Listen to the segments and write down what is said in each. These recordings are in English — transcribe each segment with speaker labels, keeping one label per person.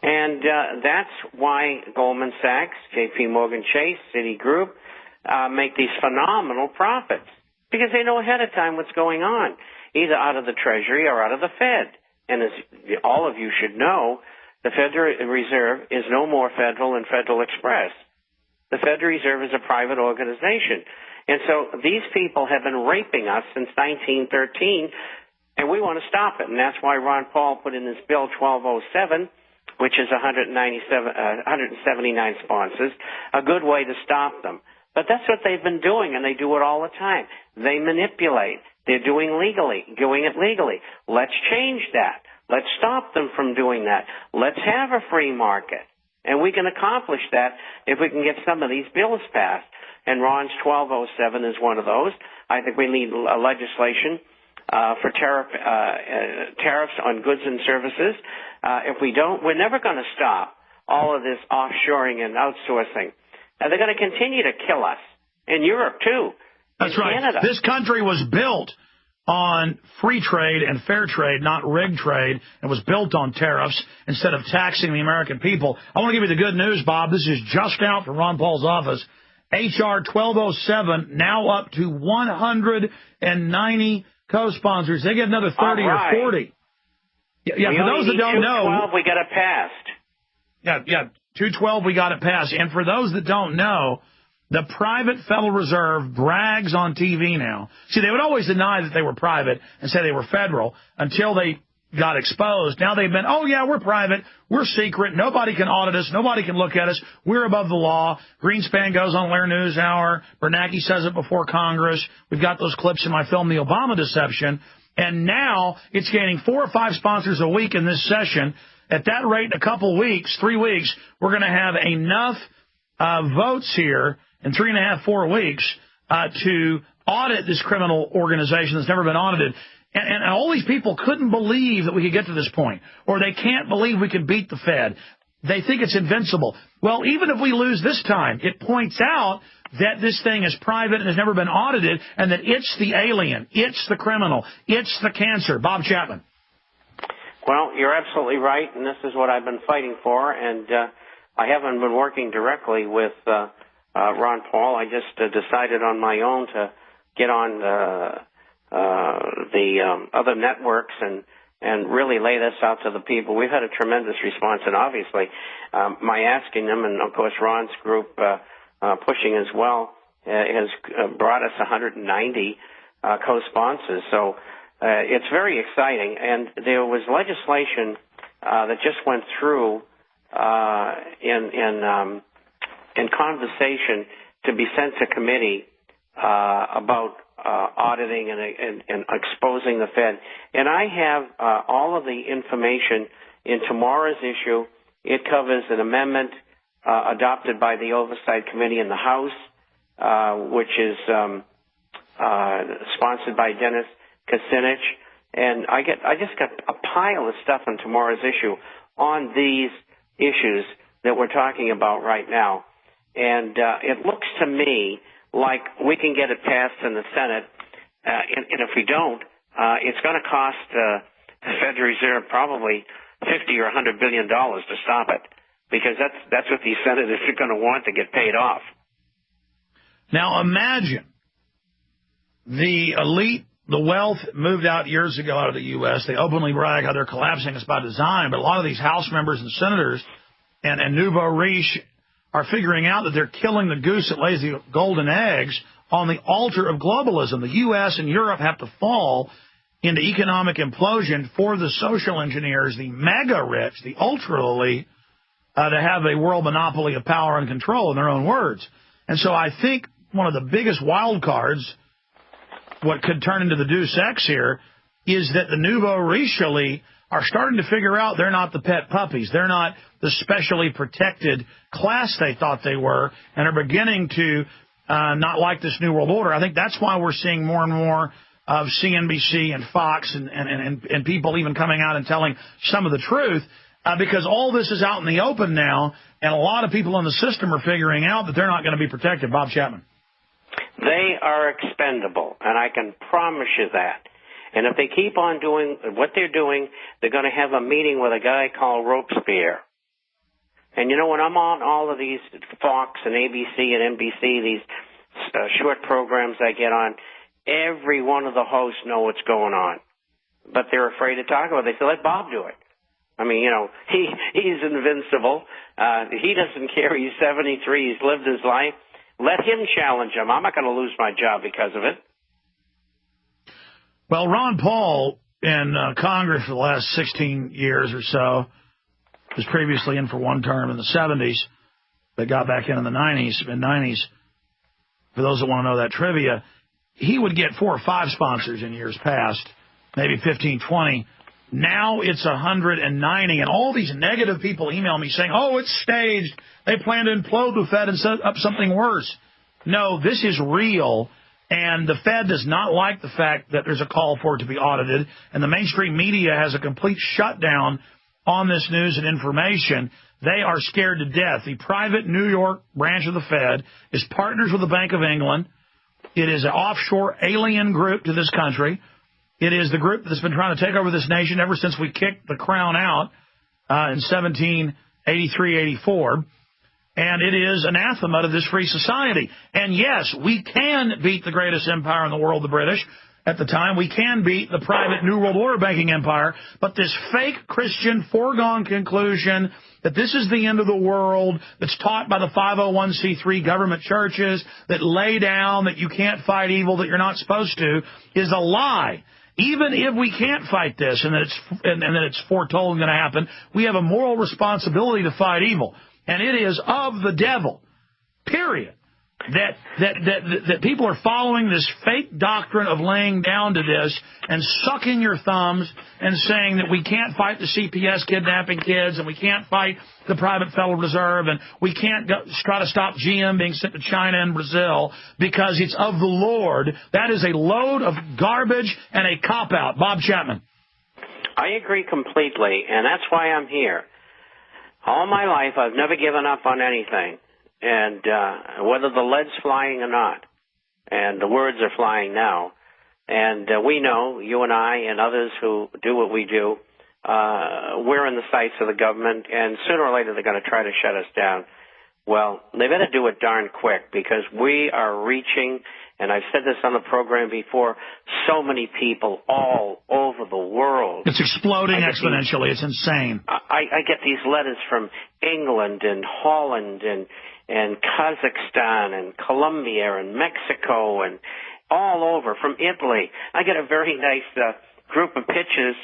Speaker 1: And that's why Goldman Sachs, J.P. Morgan Chase, Citigroup make these phenomenal profits, because they know ahead of time what's going on, either out of the Treasury or out of the Fed. And as all of you should know, the Federal Reserve is no more federal than Federal Express. The Federal Reserve is a private organization. And so these people have been raping us since 1913, and we want to stop it. And that's why Ron Paul put in this bill 1207, which is 179 sponsors, a good way to stop them. But that's what they've been doing, and they do it all the time. They manipulate. They're doing it legally. Let's change that. Let's stop them from doing that. Let's have a free market. And we can accomplish that if we can get some of these bills passed. And Ron's 1207 is one of those. I think we need legislation for tariffs on goods and services. If we don't, we're never going to stop all of this offshoring and outsourcing. And they're going to continue to kill us. In Europe, too.
Speaker 2: That's right.
Speaker 1: Canada.
Speaker 2: This country was built on free trade and fair trade, not rigged trade, and was built on tariffs instead of taxing the American people. I want to give you the good news, Bob. This is just out from Ron Paul's office. H.R. 1207, now up to 190 co-sponsors. They get another 30 or 40. Yeah, for those that don't know.
Speaker 1: 212, we got it passed.
Speaker 2: Yeah, 212, we got it passed. And for those that don't know, the private Federal Reserve brags on TV now. See, they would always deny that they were private and say they were federal until they got exposed. Now they've been, oh, yeah, we're private. We're secret. Nobody can audit us. Nobody can look at us. We're above the law. Greenspan goes on Lair NewsHour. Bernanke says it before Congress. We've got those clips in my film, The Obama Deception. And now it's gaining 4 or 5 sponsors a week in this session. At that rate, in a couple weeks, 3 weeks, we're going to have enough votes here in 3.5, 4 weeks to audit this criminal organization that's never been audited. And all these people couldn't believe that we could get to this point, or they can't believe we could beat the Fed. They think it's invincible. Well, even if we lose this time, it points out that this thing is private and has never been audited, and that it's the alien, it's the criminal, it's the cancer. Bob Chapman.
Speaker 1: Well, you're absolutely right, and this is what I've been fighting for, and I haven't been working directly with Ron Paul. I just decided on my own to get on the other networks and really lay this out to the people. We've had a tremendous response, and obviously my asking them, and of course Ron's group pushing as well, has brought us 190 co-sponsors. So it's very exciting, and there was legislation that just went through in conversation to be sent to committee about auditing and exposing the Fed. And I have all of the information in tomorrow's issue. It covers an amendment adopted by the Oversight Committee in the House, which is sponsored by Dennis Kucinich. And I just got a pile of stuff in tomorrow's issue on these issues that we're talking about right now. And it looks to me like we can get it passed in the Senate, and if we don't, it's going to cost the Federal Reserve probably $50 or $100 billion to stop it, because that's what these senators are going to want to get paid off.
Speaker 2: Now imagine the elite, the wealth moved out years ago out of the U.S. They openly brag how they're collapsing us by design, but a lot of these House members and senators and nouveau riche are figuring out that they're killing the goose that lays the golden eggs on the altar of globalism. The U.S. and Europe have to fall into economic implosion for the social engineers, the mega rich, the ultra elite, to have a world monopoly of power and control, in their own words. And so I think one of the biggest wild cards, what could turn into the Deus Ex here, is that the nouveau riche elite are starting to figure out they're not the pet puppies. They're not the specially protected class they thought they were, and are beginning to not like this New World Order. I think that's why we're seeing more and more of CNBC and Fox and people even coming out and telling some of the truth, because all this is out in the open now, and a lot of people in the system are figuring out that they're not going to be protected. Bob Chapman.
Speaker 1: They are expendable, and I can promise you that. And if they keep on doing what they're doing, they're going to have a meeting with a guy called Robespierre. And you know, when I'm on all of these Fox and ABC and NBC, these short programs I get on, every one of the hosts know what's going on. But they're afraid to talk about it. They say, let Bob do it. I mean, you know, he's invincible. He doesn't care. He's 73. He's lived his life. Let him challenge him. I'm not going to lose my job because of it.
Speaker 2: Well, Ron Paul in Congress for the last 16 years or so was previously in for one term in the 70s, but got back in the mid-90s. For those that want to know that trivia, he would get 4 or 5 sponsors in years past, maybe 15, 20. Now it's 190, and all these negative people email me saying, oh, it's staged. They plan to implode the Fed and set up something worse. No, this is real, and the Fed does not like the fact that there's a call for it to be audited, and the mainstream media has a complete shutdown on this news and information. They are scared to death. The private New York branch of the Fed is partners with the Bank of England. It is an offshore alien group to this country. It is the group that's been trying to take over this nation ever since we kicked the crown out in 1783-84. And it is anathema to this free society. And, yes, we can beat the greatest empire in the world, the British. At the time, we can beat the private New World Order banking empire. But this fake Christian foregone conclusion that this is the end of the world, that's taught by the 501c3 government churches, that lay down that you can't fight evil, that you're not supposed to, is a lie. Even if we can't fight this and that it's foretold going to happen, we have a moral responsibility to fight evil. And it is of the devil, period. That people are following this fake doctrine of laying down to this and sucking your thumbs and saying that we can't fight the CPS kidnapping kids and we can't fight the private Federal Reserve and we can't try to stop GM being sent to China and Brazil because it's of the Lord. That is a load of garbage and a cop-out. Bob Chapman.
Speaker 1: I agree completely, and that's why I'm here. All my life, I've never given up on anything. And whether the lead's flying or not, and the words are flying now, and we know, you and I and others who do what we do, we're in the sights of the government, and sooner or later they're going to try to shut us down. Well, they better do it darn quick, because we are reaching, and I've said this on the program before, so many people all over the world.
Speaker 2: It's exploding exponentially. It's insane.
Speaker 1: I get these letters from England and Holland and Kazakhstan and Colombia and Mexico and all over, from Italy. I get a very nice group of pictures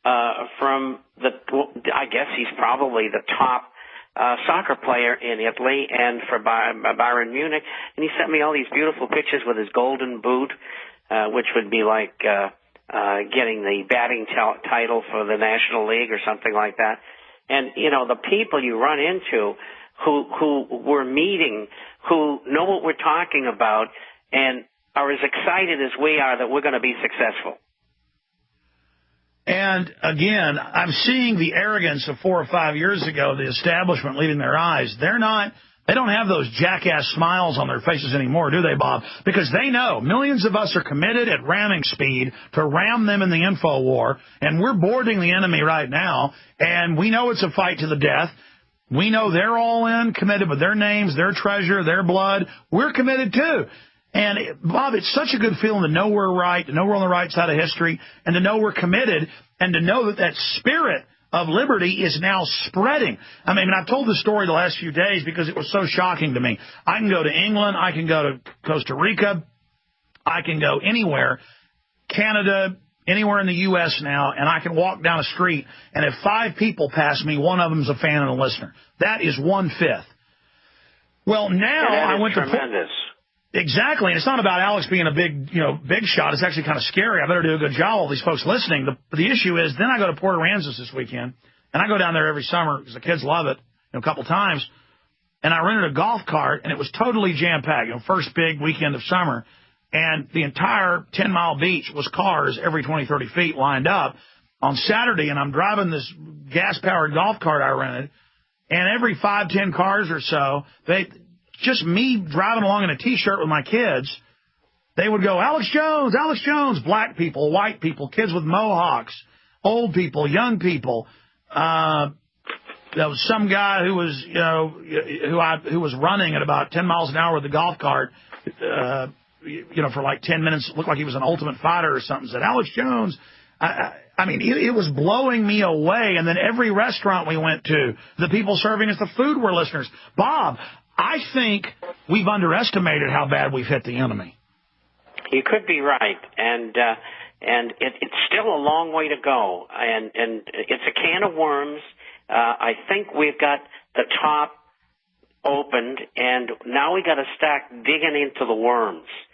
Speaker 1: from I guess he's probably the top soccer player in Italy and for Bayern Munich. And he sent me all these beautiful pictures with his golden boot, which would be like getting the batting title for the National League or something like that. And, you know, the people you run into who we're meeting, who know what we're talking about, and are as excited as we are that we're going to be successful.
Speaker 2: And, again, I'm seeing the arrogance of 4 or 5 years ago, the establishment leaving their eyes. They don't have those jackass smiles on their faces anymore, do they, Bob? Because they know millions of us are committed at ramming speed to ram them in the info war, and we're boarding the enemy right now, and we know it's a fight to the death. We know they're all in, committed with their names, their treasure, their blood. We're committed too. And, Bob, it's such a good feeling to know we're right, to know we're on the right side of history, and to know we're committed, and to know that spirit of liberty is now spreading. I mean, I've told this story the last few days because it was so shocking to me. I can go to England. I can go to Costa Rica. I can go anywhere, Canada, anywhere in the U.S. now, and I can walk down a street, and if 5 people pass me, one of them's a fan and a listener. That is 1/5. Well, now I went
Speaker 1: tremendous.
Speaker 2: Exactly, and it's not about Alex being a big shot. It's actually kind of scary. I better do a good job, all these folks listening. The issue is, then I go to Port Aransas this weekend, and I go down there every summer because the kids love it, a couple times, and I rented a golf cart, and it was totally jam-packed, first big weekend of summer, and the entire 10-mile beach was cars every 20, 30 feet lined up on Saturday, and I'm driving this gas-powered golf cart I rented, and every 5, 10 cars or so, just me driving along in a T-shirt with my kids, they would go, Alex Jones, black people, white people, kids with mohawks, old people, young people, there was some guy who was, who was running at about 10 miles an hour with a golf cart, for like 10 minutes. Looked like he was an Ultimate Fighter or something. Said, Alex Jones. I mean, it was blowing me away. And then every restaurant we went to, the people serving us the food were listeners. Bob, I think we've underestimated how bad we've hit the enemy.
Speaker 1: You could be right, and it's still a long way to go, and it's a can of worms. I think we've got the top opened, and now we got to start digging into the worms.